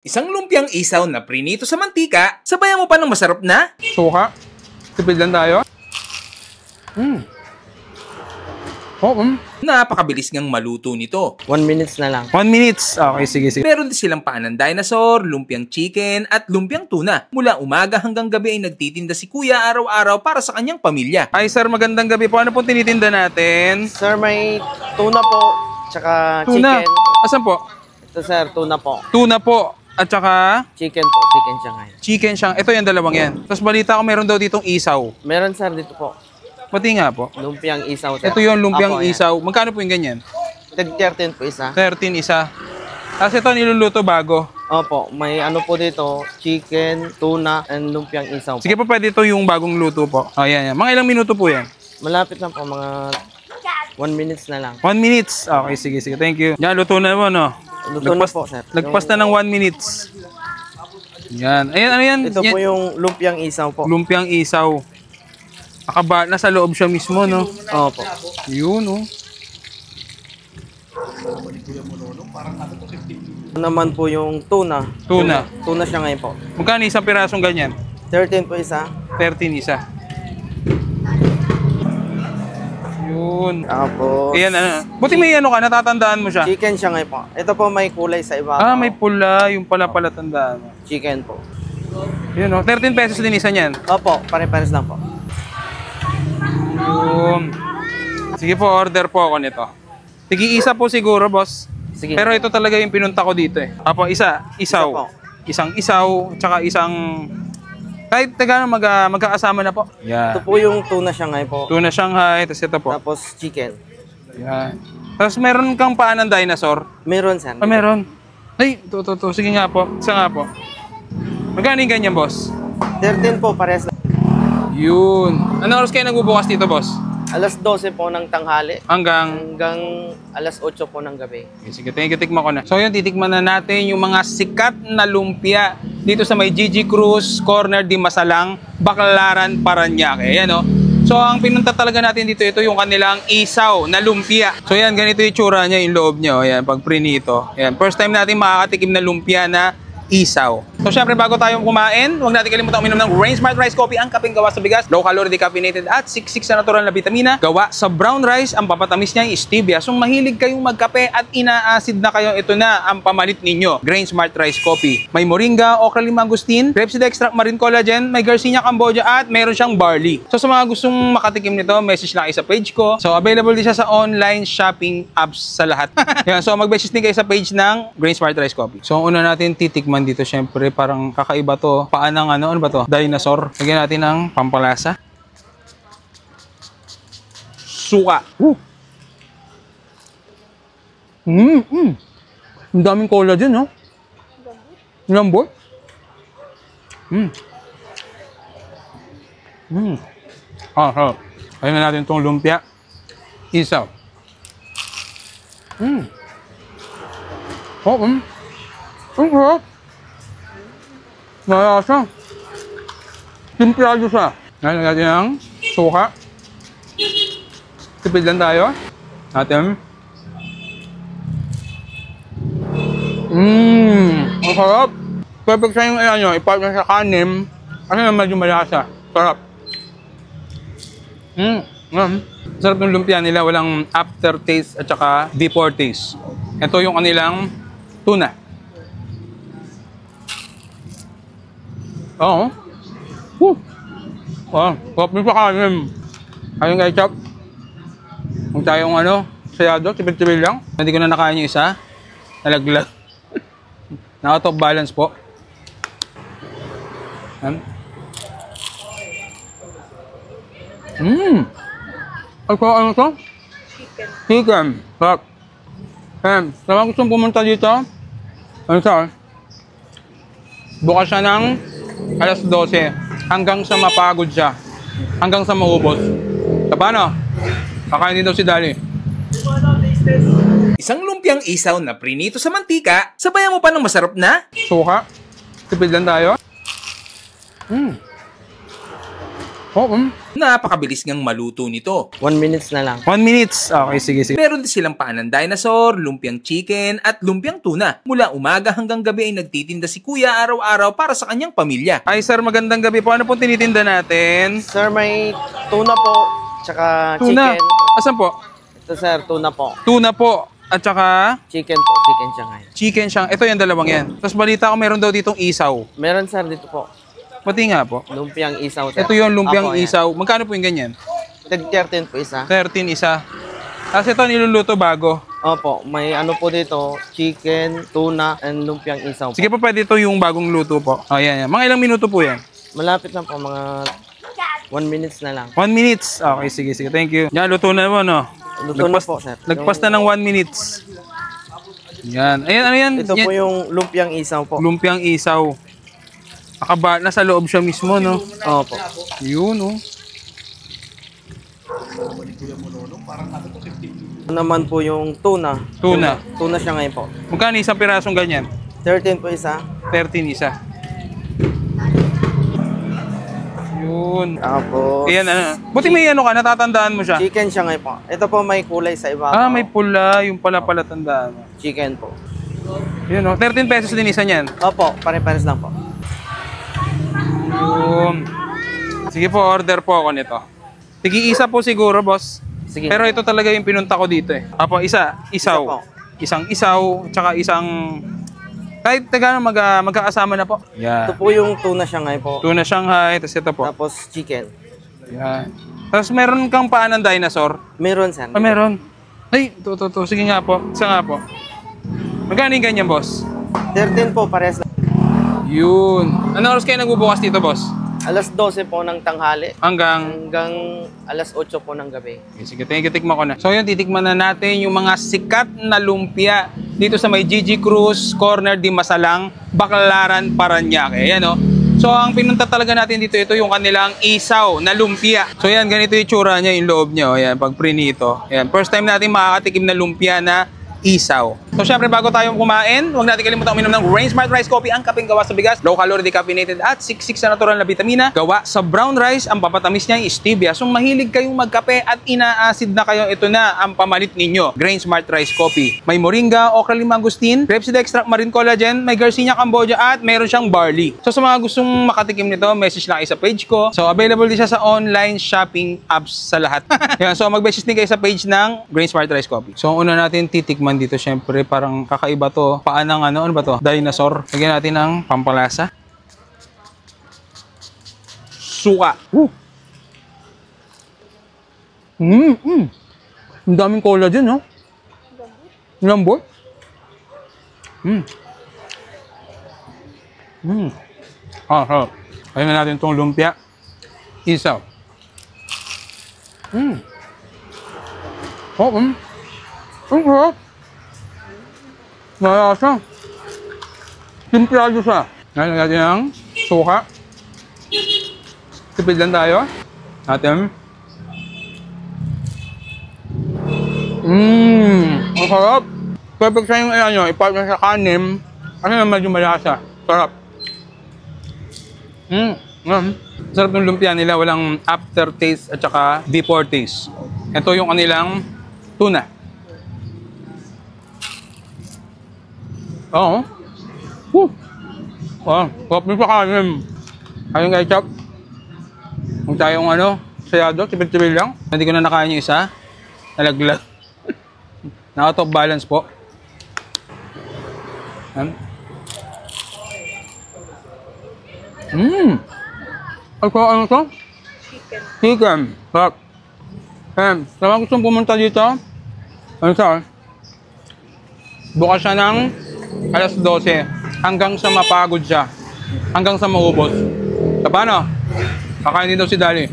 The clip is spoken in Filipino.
Isang lumpiang isaw na prinito sa mantika, sabayan mo pa ng masarap na suka. Tipid lang tayo. Napakabilis ngang maluto nito. 1 minutes na lang. 1 minutes. Okay, sige. Meron din silang paanang dinosaur, lumpiang chicken, at lumpiang tuna. Mula umaga hanggang gabi ay nagtitinda si Kuya araw-araw para sa kanyang pamilya. Ay sir, magandang gabi po. Ano pong tinitinda natin? Sir, may tuna po, tsaka Tuna. chicken. Asan po? Ito sir, tuna po. Tuna po. At saka Chicken po, chicken Shanghai. chicken siyang. Ito yung dalawang yan. Tapos balita ko meron daw ditong isaw. Meron sir dito po, Pati nga po. lumpiang isaw sir. Ito yung lumpiang Apo, yan. isaw. Magkano po yung ganyan? Tig 13 po isa. 13 isa. Tapos ito niluluto bago. Opo, may ano po dito, chicken, tuna, and lumpiang isaw po. Sige po, pwede ito yung bagong luto po. O, yan. Mga ilang minuto po yan? Malapit lang po, mga 1 minutes na lang. 1 minutes. Okay, sige. Thank you. Yan, luto na mo, no? Luto na po sir. Nagpas na ng 1 minutes. Yan. Ayan, ano yan? Ito Yan. po yung lumpiang isaw po. Lumpiang isaw. Nasa loob siya mismo, no? Opo. Yun, no? Ito naman po yung tuna. Tuna. Tuna siya ngayon po. Magkano isang pirasong ganyan? 13 po isa. 13 isa. Yun. Tapos, Ayan, ano. Buti may ano ka, natatandaan mo siya. chicken siya ngayon po. Ito po may kulay sa iba. Ah, may pula. Yung pala tandaan mo. Chicken po. Yun, no? 13 pesos din isa niyan. Opo, pare-pares lang po. Yun. Sige po, order po ako nito. Tigi-isa po siguro, boss. Sige. Pero ito talaga yung pinunta ko dito eh. Apo, isaw. Isa po. Isang isaw, tsaka isang... Kahit taga magkakasama na po. Yan. Ito po yung tuna siya ngayon po. Tuna Shanghai, tapos ito po. Tapos chicken. Yan. Tapos meron kang paan ng dinosaur. Meron sir. Ah, meron. Ay, to. Sige nga po. Isa nga po. Magkano yung ganyan, boss? 13 po, pares lang. Yun. Anong oras kayo nagbubukas dito, boss? Alas 12 po ng tanghali. Hanggang... Hanggang alas 8 po ng gabi. Okay, sige, tikman ko na. So yun, titikman na natin yung mga sikat na lumpia dito sa may Gigi Cruz, Corner di Masalang, Baclaran, Parañaque. Ayan o. So ang pinunta talaga natin dito, ito yung kanilang isaw na lumpia. So yan, ganito yung tsura niya, yung loob niya. Ayan, pag prinito. Ayan, first time natin makakatikim na lumpia na isaw. So syempre bago tayo kumain, huwag natin kalimutan uminom ng Grain Smart Rice Coffee, ang kapeng gawa sa bigas, low calorie, decaffeinated at 66 na natural na vitamina. Gawa sa brown rice, ang papatamis niya ay stevia. So mahilig kayong magkape at ina-acid na kayo, ito na ang pamalit ninyo. Grain Smart Rice Coffee. May moringa, okra limangustin, rapeseed extract, marine collagen, may Garcinia Cambodia at meron siyang barley. So sa mga gustong makatikim nito, message lang kayo sa page ko. So available din siya sa online shopping apps sa lahat. Yan, so mag-message din kayo sa page ng Grain Smart Rice Coffee. So una natin titikman dito, syempre parang kakaiba to. Paan ng ano ba to? Dinosaur. Lagyan natin ng pampalasa. Suka. Ang daming collagen, no? Lambot. Harap. Ayun na natin itong lumpia. Isaw. Ang harap. Malasa. Simplado siya. Ngayon natin ang suka. Tipid lang tayo. Natin. Ang sarap. Perfect siya yung ano, ipartner sa kanin. Kasi medyo malasa. Sarap. Sarap ng lumpia nila. Walang aftertaste at saka before taste. Ito yung kanilang tuna. Oo. Sarap din sa kanin. Ayun ketchup. Kung tayong ano, sayado, tipid-tipid lang. Hindi ko na nakain yung isa. Nalaglag. Out of balance po. Ay, ano to? Chicken. Sarap. Sa mga gustong pumunta dito, ano siya? Bukas siya ng alas 12 hanggang sa mapagod siya. Hanggang sa maubos. So, paano? Kakain din daw si Dali. Isang lumpiang isaw na prinito sa mantika, sabayan mo pa ng masarap na Suka. Tipid lang tayo. Napakabilis ngang maluto nito. 1 minutes na lang. 1 minutes. Okay, sige, sige. Meron din silang paanang dinosaur, lumpiang chicken at lumpiang tuna. Mula umaga hanggang gabi ay nagtitinda si Kuya araw-araw para sa kanyang pamilya. Ay, sir, magandang gabi po. Ano pong tinitinda natin? Sir, may tuna po, tsaka Tuna. chicken. Asan po? Ito sir, tuna po. Tuna po. At saka Chicken po, chicken Shanghai. chicken siyang. Ito yung dalawang yan. Tapos balita ko meron daw ditong isaw. Meron sir dito po. Pati nga po. Lumpiang isaw sir. Ito yung lumpiang Apo, yan. isaw. Magkano po yung ganyan? 13 po isa. 13 isa. Tapos ito niluluto bago. Opo, may ano po dito, chicken, tuna, and lumpiang isaw po. Sige po, pwede ito yung bagong luto po. Oh, yan, yan. Mga ilang minuto po yan? Malapit lang po, mga 1 minutes na lang. 1 minutes. Okay, sige, sige. Thank you. Yan, luto na naman, no? Luto na po sir. Lagpas na ng 1 minutes. Yan. Ayan, ano yan? Ito Yan. po yung lumpiang isaw po. Lumpiang isaw. Nasa loob siya mismo, no? Opo. Yun, no? Ito naman po yung tuna. Tuna. Tuna siya ngayon po. Magkano isang pirasong ganyan? 13 po isa. 13 isa. Yun. Tapos, Ayan, ano. Buti may ano ka, natatandaan mo siya. chicken siya ngayon po. Ito po may kulay sa iba. Ah, may pula. Yung pala tandaan mo. Chicken po. Yun, no? 13 pesos din isa niyan. Opo, pare-pares lang po. Yun. Sige po, order po ako nito. Tigi-isa po siguro, boss. Sige. Pero ito talaga yung pinunta ko dito eh. Apo, isaw. Isa po. Isang isaw, tsaka isang... Kahit magkakasama na po. Ito Yan. po yung tuna siya ngayon po. Tuna Shanghai, tapos ito po. Tapos chicken. Yan. Tapos meron kang paanang dinosaur. Meron sir. Ah, meron. Ay, to. Sige nga po. Isa nga po. Magkano yung ganyan, boss? 13 po, pares lang. Yun. Anong oras kayo nagbubukas dito, boss? Alas 12 po ng tanghali. Hanggang... Hanggang alas 8 po ng gabi. Okay, sige, thank you. Tikman ko na. So yun, titikman na natin yung mga sikat na lumpia dito sa may Gigi Cruz, corner di Masalang, Baclaran, Parañaque. Ayan, o. So ang pinunta talaga natin dito, ito yung kanilang isaw na lumpia. So yan, ganito yung tsura niya, yung loob niya. Ayan, pag prinito. Ayan, first time natin makakatikim na lumpia na isaw. So syempre bago tayo kumain, huwag natin kalimutan uminom ng Grain Smart Rice Coffee, ang kapeng gawa sa bigas, low calorie, decaffeinated at 66 na natural na vitamina. Gawa sa brown rice, ang papatamis niya ay stevia. So mahilig kayong magkape at ina-acid na kayo, ito na ang pamalit ninyo. Grain Smart Rice Coffee. May moringa, okra limangustin, rapeseed extract, marine collagen, may Garcinia Cambodia at meron siyang barley. So sa mga gustong makatikim nito, message lang kayo sa page ko. So available din siya sa online shopping apps sa lahat. Yan, so mag-message din kayo sa page ng Grain Smart Rice Coffee. So ang una natin titikman dito, syempre parang kakaiba to. Paanang ano ba to? Dinosaur. Lagyan natin ng pampalasa. Suka. Ang daming collagen, no? Lambot. Sarap. Ayun na natin itong lumpia. Isaw. Ang sarap. Nalasa. Simplado siya. Ngayon natin ang suka. Tipid lang tayo. Natin. Ang sarap. Perfect siya yung ano, i-partner sa kanin. Kasi medyo malasa. Sarap. Sarap ng lumpia nila. Walang aftertaste at saka before taste. Ito yung kanilang tuna. Oo. Sarap din sa kanin. Ayun ketchup. Huwag tayong ano, sayado, tipid-tipid lang. Hindi ko na nakain yung isa. Nalaglag. Naka-top balance po. Ay, ano to? Chicken. Sarap. Sa mga gustong pumunta dito, ano siya? Bukas siya ng alas 12 hanggang sa mapagod siya. Hanggang sa maubos. Paano? Kakain din daw si Dali.